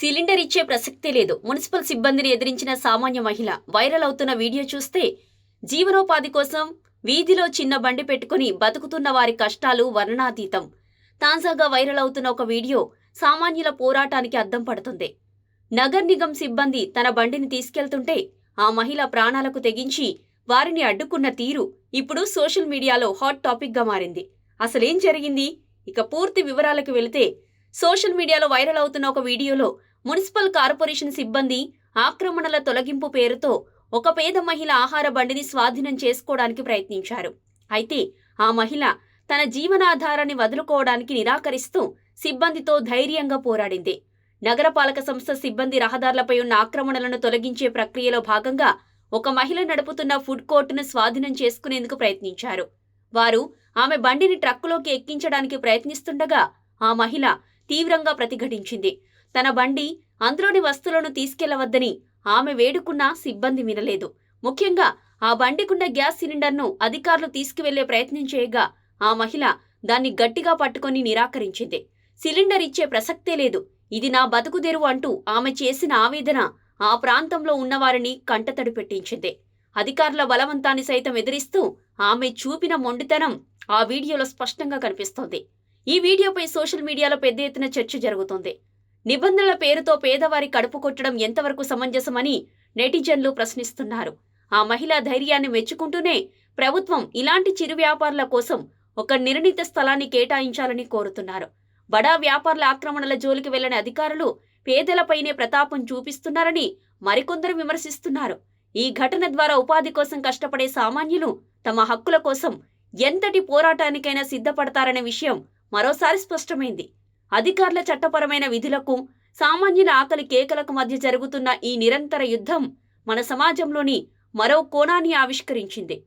Cylinder ఇచ్చే ప్రసక్తే లేదు. మున్సిపల్ సిబ్బందిని ఎదిరించిన సామాన్య మహిళ. వైరల్ అవుతున్న వీడియో చూస్తే జీవనోపాధి కోసం వీధిలో చిన్న బండి పెట్టుకుని బతుకుతున్న వారి కష్టాలు వర్ణనాతీతం. తాజాగా వైరల్ అవుతున్న ఒక వీడియో సామాన్యుల పోరాటానికి అద్దం పడుతుంది. నగర్ నిగం సిబ్బంది తన బండిని తీసుకెళ్తుంటే ఆ మహిళ ప్రాణాలకు తెగించి వారిని అడ్డుకున్న తీరు ఇప్పుడు సోషల్ మీడియాలో హాట్ టాపిక్గా మారింది. అసలేం జరిగింది? ఇక పూర్తి వివరాలకు వెళితే సోషల్ మీడియాలో వైరల్ అవుతున్న ఒక వీడియోలో మున్సిపల్ కార్పొరేషన్ సిబ్బంది ఆక్రమణల తొలగింపు పేరుతో ఒక పేద మహిళ ఆహార బండిని స్వాధీనం చేసుకోవడానికి ప్రయత్నించారు. అయితే ఆ మహిళ తన జీవనాధారాన్ని వదులుకోవడానికి నిరాకరిస్తూ సిబ్బందితో ధైర్యంగా పోరాడింది. నగరపాలక సంస్థ సిబ్బంది రహదారులపై ఉన్న ఆక్రమణలను తొలగించే ప్రక్రియలో భాగంగా ఒక మహిళ నడుపుతున్న ఫుడ్ కోర్టును స్వాధీనం చేసుకునేందుకు ప్రయత్నించారు. వారు ఆమె బండిని ట్రక్కులోకి ఎక్కించడానికి ప్రయత్నిస్తుండగా ఆ మహిళ తీవ్రంగా ప్రతిఘటించింది. తన బండి, అందులోని వస్తువులను తీసుకెళ్లవద్దని ఆమె వేడుకున్నా సిబ్బంది వినలేదు. ముఖ్యంగా ఆ బండికున్న గ్యాస్ సిలిండర్ను అధికారులు తీసుకువెళ్లే ప్రయత్నం చేయగా ఆ మహిళ దాన్ని గట్టిగా పట్టుకొని నిరాకరించింది. సిలిండర్ ఇచ్చే ప్రసక్తే లేదు, ఇది నా బతుకుదెరువు అంటూ ఆమె చేసిన ఆవేదన ఆ ప్రాంతంలో ఉన్నవారిని కంటతడి పెట్టించింది. అధికారుల బలవంతాన్ని సైతం ఎదిరిస్తూ ఆమె చూపిన మొండితనం ఆ వీడియోలో స్పష్టంగా కనిపిస్తోంది. ఈ వీడియోపై సోషల్ మీడియాలో పెద్ద ఎత్తున చర్చ జరుగుతోంది. నిబంధనల పేరుతో పేదవారి కడుపు కొట్టడం ఎంతవరకు సమంజసమని నెటిజన్లు ప్రశ్నిస్తున్నారు. ఆ మహిళా ధైర్యాన్ని మెచ్చుకుంటూనే ప్రభుత్వం ఇలాంటి చిరు వ్యాపారుల కోసం ఒక నిర్ణీత స్థలాన్ని కేటాయించాలని కోరుతున్నారు. బడా వ్యాపారుల ఆక్రమణల జోలికి వెళ్లని అధికారులు పేదలపైనే ప్రతాపం చూపిస్తున్నారని మరికొందరు విమర్శిస్తున్నారు. ఈ ఘటన ద్వారా ఉపాధి కోసం కష్టపడే సామాన్యులు తమ హక్కుల కోసం ఎంతటి పోరాటానికైనా సిద్ధపడతారనే విషయం మరోసారి స్పష్టమైంది. అధికారుల చట్టపరమైన విధులకు, సామాన్యుల ఆకలి కేకలకు మధ్య జరుగుతున్న ఈ నిరంతర యుద్ధం మన సమాజంలోని మరో కోణాన్ని ఆవిష్కరించింది.